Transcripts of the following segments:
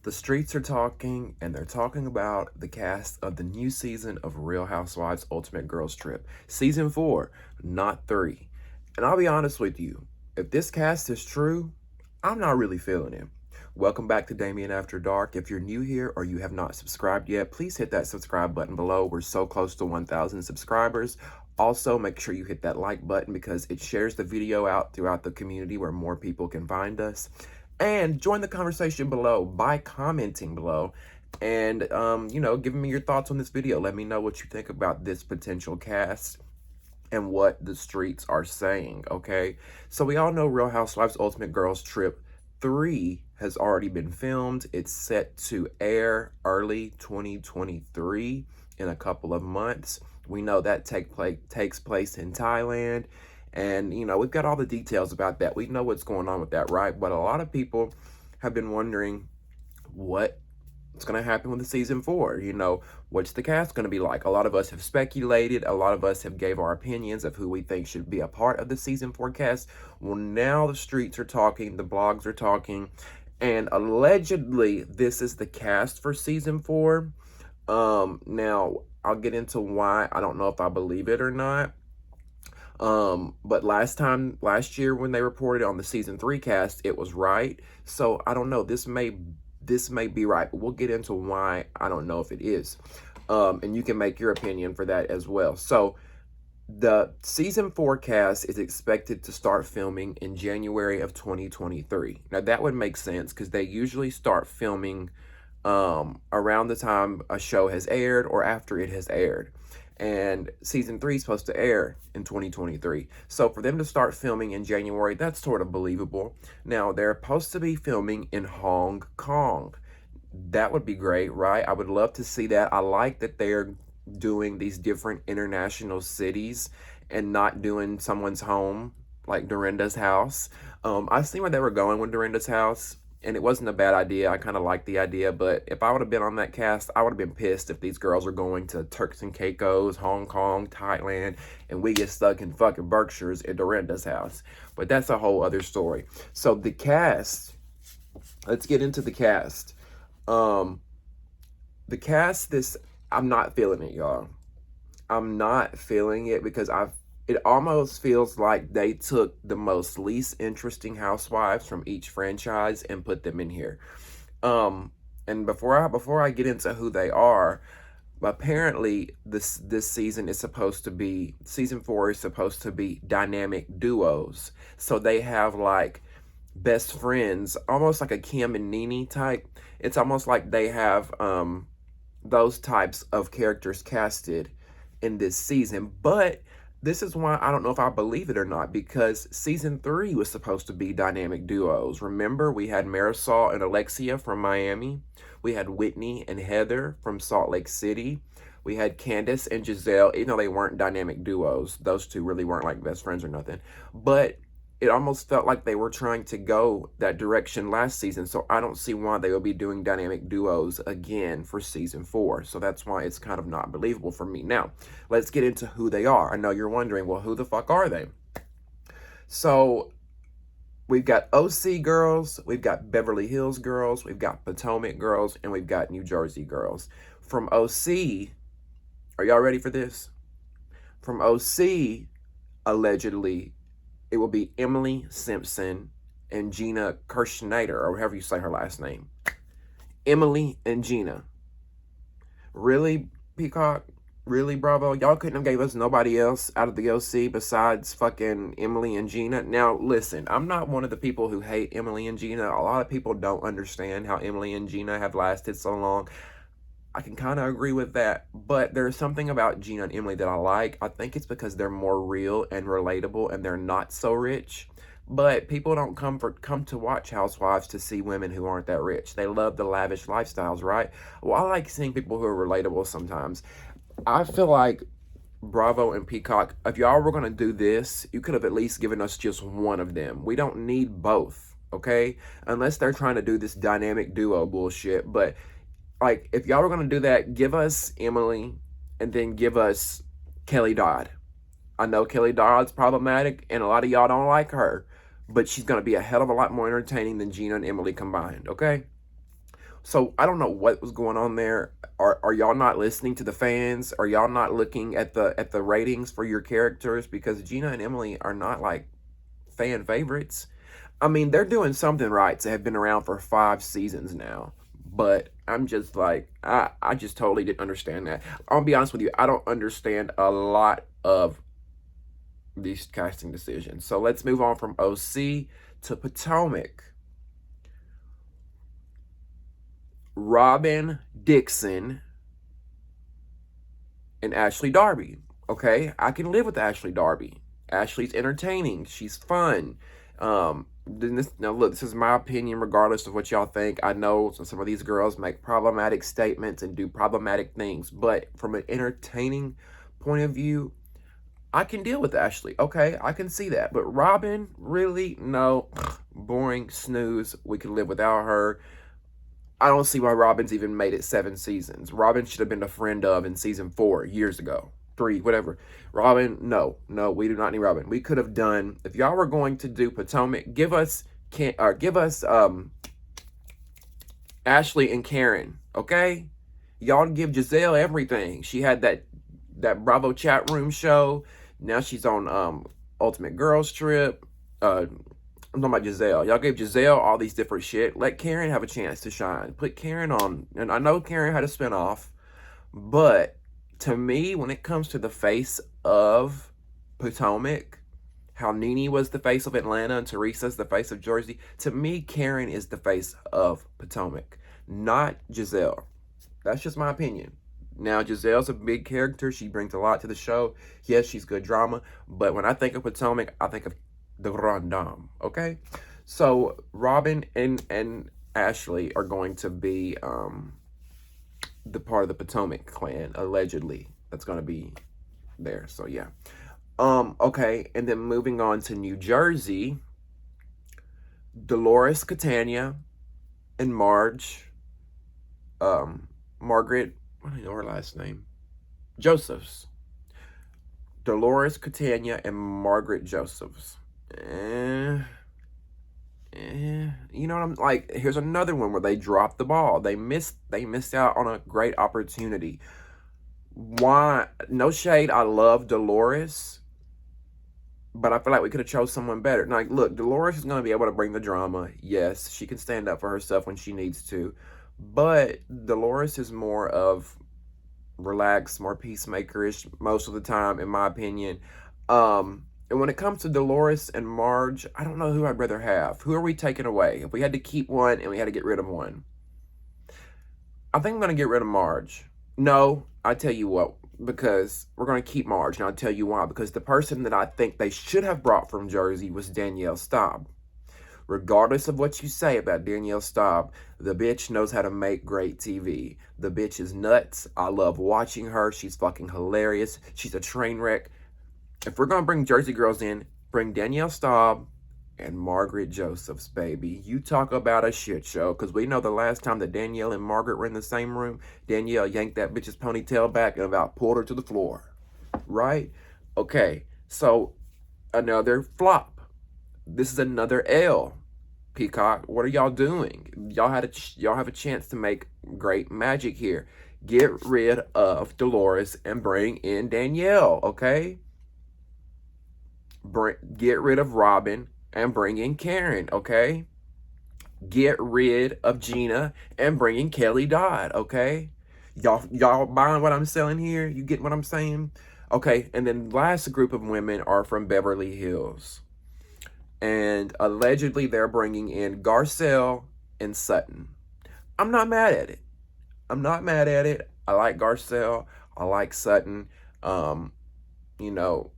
The streets are talking, and they're talking about the cast of the new season of Real Housewives Ultimate Girls Trip. Season 4, not 3. And I'll be honest with you, if this cast is true, I'm not really feeling it. Welcome back to Damien After Dark. If you're new here or you have not subscribed yet, please hit that subscribe button below. We're so close to 1,000 subscribers. Also, make sure you hit that like button because it shares the video out throughout the community where more people can find us. And join the conversation below by commenting below and, giving me your thoughts on this video. Let me know what you think about this potential cast and what the streets are saying, okay? So we all know Real Housewives Ultimate Girls Trip 3 has already been filmed. It's set to air early 2023 in a couple of months. We know that takes place in Thailand. And, we've got all the details about that. We know what's going on with that, right? But a lot of people have been wondering what's going to happen with the season 4. What's the cast going to be like? A lot of us have speculated. A lot of us have gave our opinions of who we think should be a part of the season 4 cast. Well, now the streets are talking. The blogs are talking. And allegedly, this is the cast for season 4. Now, I'll get into why. I don't know if I believe it or not. But last year when they reported on the season 3 cast, it was right. So I don't know. This may be right, but we'll get into why I don't know if it is. And you can make your opinion for that as well. So the season 4 cast is expected to start filming in January of 2023. Now that would make sense because they usually start filming around the time a show has aired or after it has aired. And season 3 is supposed to air in 2023. So for them to start filming in January, that's sort of believable. Now, they're supposed to be filming in Hong Kong. That would be great, right? I would love to see that. I like that they're doing these different international cities and not doing someone's home, like Dorinda's house. I see where they were going with Dorinda's house. And it wasn't a bad idea. I kind of liked the idea. But if I would have been on that cast, I would have been pissed if these girls are going to Turks and Caicos, Hong Kong, Thailand, and we get stuck in fucking Berkshires at Dorinda's house. But that's a whole other story. So the cast, let's get into the cast. The cast, I'm not feeling it, y'all. I'm not feeling it because it almost feels like they took the least interesting housewives from each franchise and put them in here. And before I get into who they are, apparently this season is supposed to be, season 4 is supposed to be dynamic duos. So they have like best friends, almost like a Kim and Nene type. It's almost like they have those types of characters casted in this season. But this is why I don't know if I believe it or not, because season 3 was supposed to be dynamic duos. Remember, we had Marisol and Alexia from Miami. We had Whitney and Heather from Salt Lake City. We had Candace and Giselle, even though they weren't dynamic duos. Those two really weren't like best friends or nothing. But it almost felt like they were trying to go that direction last season. So I don't see why they will be doing dynamic duos again for season 4. So that's why it's kind of not believable for me. Now, let's get into who they are. I know you're wondering, well, who the fuck are they? So we've got OC girls, we've got Beverly Hills girls, we've got Potomac girls, and we've got New Jersey girls. From OC, are y'all ready for this? From OC, allegedly, it will be Emily Simpson and Gina Kirschneider, or however you say her last name. Emily and Gina. Really, Peacock? Really, Bravo? Y'all couldn't have gave us nobody else out of the OC besides fucking Emily and Gina? Now, listen, I'm not one of the people who hate Emily and Gina. A lot of people don't understand how Emily and Gina have lasted so long. I can kind of agree with that, but there's something about Gina and Emily that I like. I think it's because they're more real and relatable and they're not so rich. But people don't come to watch Housewives to see women who aren't that rich. They love the lavish lifestyles, right? Well, I like seeing people who are relatable sometimes. I feel like Bravo and Peacock, if y'all were going to do this, you could have at least given us just one of them. We don't need both, okay? Unless they're trying to do this dynamic duo bullshit, but like, if y'all were going to do that, give us Emily and then give us Kelly Dodd. I know Kelly Dodd's problematic and a lot of y'all don't like her, but she's going to be a hell of a lot more entertaining than Gina and Emily combined, okay? So I don't know what was going on there. Are y'all not listening to the fans? Are y'all not looking at the ratings for your characters? Because Gina and Emily are not like fan favorites. I mean, they're doing something right to have been around for 5 seasons now. But I'm just like, I just totally didn't understand that. I'll be honest with you, I don't understand a lot of these casting decisions. So let's move on from OC to Potomac. Robin Dixon and Ashley Darby. Okay, I can live with Ashley Darby. Ashley's entertaining. She's fun. Now look, this is my opinion, regardless of what y'all think. I know some of these girls make problematic statements and do problematic things, but from an entertaining point of view, I can deal with Ashley. Okay, I can see that. But Robin, really? No. Boring, snooze. We could live without her. I don't see why Robin's even made it 7 seasons. Robin should have been a friend of in season 4 years ago. 3, whatever. Robin, no, we do not need Robin. We could have done, if y'all were going to do Potomac, give us Ashley and Karen, okay? Y'all give Giselle everything. She had that Bravo chat room show. Now she's on Ultimate Girls Trip. I'm talking about Giselle. Y'all gave Giselle all these different shit. Let Karen have a chance to shine. Put Karen on. And I know Karen had a spinoff, but to me, when it comes to the face of Potomac, how Nene was the face of Atlanta and Teresa's the face of Jersey, to me, Karen is the face of Potomac, not Giselle. That's just my opinion. Now, Giselle's a big character. She brings a lot to the show. Yes, she's good drama. But when I think of Potomac, I think of the Grand Dame, okay? So Robin and Ashley are going to be the part of the Potomac clan, allegedly. That's going to be there. So yeah. Okay, and then moving on to New Jersey, Dolores Catania and Margaret, I don't know her last name. Josephs. Dolores Catania and Margaret Josephs. You know what I'm like? Here's another one where they dropped the ball. They missed out on a great opportunity. Why? No shade. I love Dolores, but I feel like we could have chose someone better. Like, look, Dolores is going to be able to bring the drama. Yes, she can stand up for herself when she needs to, but Dolores is more of relaxed, more peacemakerish most of the time, in my opinion. And when it comes to Dolores and Marge, I don't know who I'd rather have. Who are we taking away? If we had to keep one and we had to get rid of one, I think I'm going to get rid of Marge. No, I tell you what, because we're going to keep Marge, and I'll tell you why. Because the person that I think they should have brought from Jersey was Danielle Staub. Regardless of what you say about Danielle Staub, the bitch knows how to make great TV. The bitch is nuts. I love watching her. She's fucking hilarious. She's a train wreck. If we're going to bring Jersey girls in, bring Danielle Staub and Margaret Josephs, baby. You talk about a shit show, because we know the last time that Danielle and Margaret were in the same room, Danielle yanked that bitch's ponytail back and about pulled her to the floor. Right? Okay, so another flop. This is another L. Peacock, what are y'all doing? Y'all have a chance to make great magic here. Get rid of Dolores and bring in Danielle, okay? Get rid of Robin and bring in Karen, okay? Get rid of Gina and bring in Kelly Dodd, okay? Y'all buying what I'm selling here? You get what I'm saying? Okay, and then last group of women are from Beverly Hills. And allegedly they're bringing in Garcelle and Sutton. I'm not mad at it. I like Garcelle. I like Sutton. You know,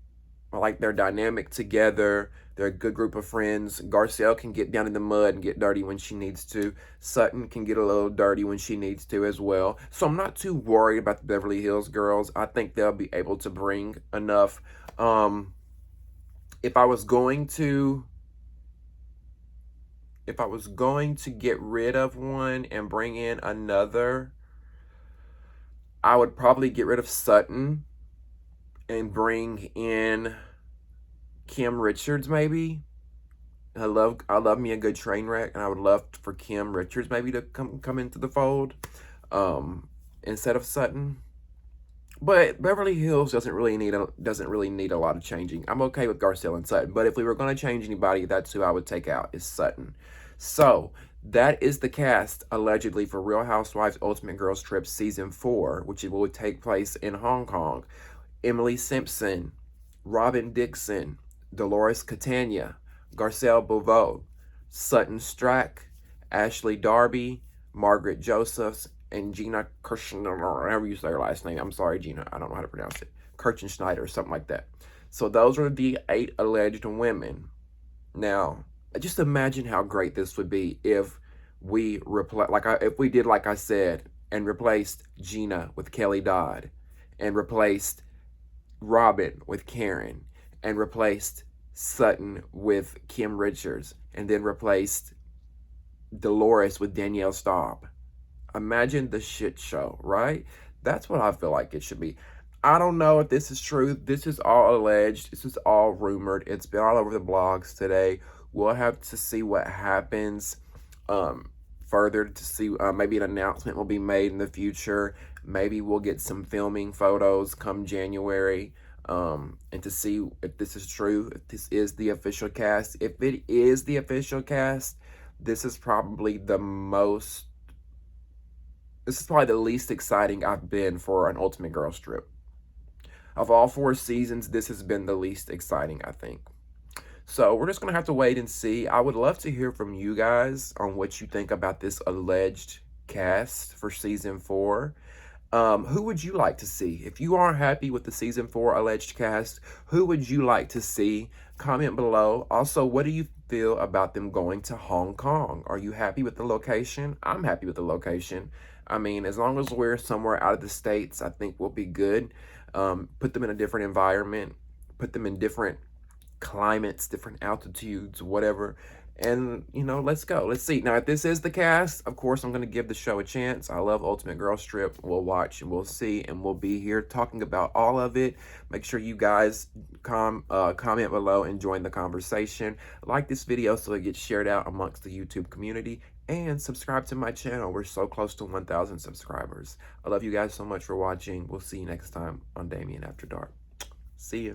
I like their dynamic together. They're a good group of friends. Garcelle can get down in the mud and get dirty when she needs to. Sutton can get a little dirty when she needs to as well. So I'm not too worried about the Beverly Hills girls. I think they'll be able to bring enough. If I was going to get rid of one and bring in another, I would probably get rid of Sutton and bring in Kim Richards, maybe. I love me a good train wreck, and I would love for Kim Richards maybe to come into the fold, instead of Sutton. But Beverly Hills doesn't really need a lot of changing. I'm okay with Garcelle and Sutton, but if we were going to change anybody, that's who I would take out, is Sutton. So that is the cast allegedly for Real Housewives Ultimate Girls Trip Season 4, which will take place in Hong Kong. Emily Simpson, Robin Dixon, Dolores Catania, Garcelle Beauvais, Sutton Strack, Ashley Darby, Margaret Josephs, and Gina Kirschner, or however you say her last name. I'm sorry, Gina. I don't know how to pronounce it. Kirchenschneider or something like that. So those are the 8 alleged women. Now, just imagine how great this would be if we if we did like I said and replaced Gina with Kelly Dodd, and replaced Robin with Karen, and replaced Sutton with Kim Richards, and then replaced Dolores with Danielle Staub. Imagine the shit show, right? That's what I feel like it should be. I don't know if this is true. This is all alleged. This is all rumored. It's been all over the blogs today. We'll have to see what happens further to see. Maybe an announcement will be made in the future. Maybe we'll get some filming photos come January, and to see if this is true, if this is the official cast. If it is the official cast, this is probably the least exciting I've been for an Ultimate Girls Trip. Of all 4 seasons, this has been the least exciting, I think. So we're just going to have to wait and see. I would love to hear from you guys on what you think about this alleged cast for Season 4. Who would you like to see? If you aren't happy with the Season 4 alleged cast, who would you like to see? Comment below. Also, what do you feel about them going to Hong Kong? Are you happy with the location? I'm happy with the location. I mean, as long as we're somewhere out of the States, I think we'll be good. Put them in a different environment. Put them in different climates, different altitudes, whatever. And, let's go. Let's see. Now, if this is the cast, of course, I'm going to give the show a chance. I love Ultimate Girls Trip. We'll watch and we'll see, and we'll be here talking about all of it. Make sure you guys comment below and join the conversation. Like this video so it gets shared out amongst the YouTube community, and subscribe to my channel. We're so close to 1,000 subscribers. I love you guys so much for watching. We'll see you next time on Damien After Dark. See ya.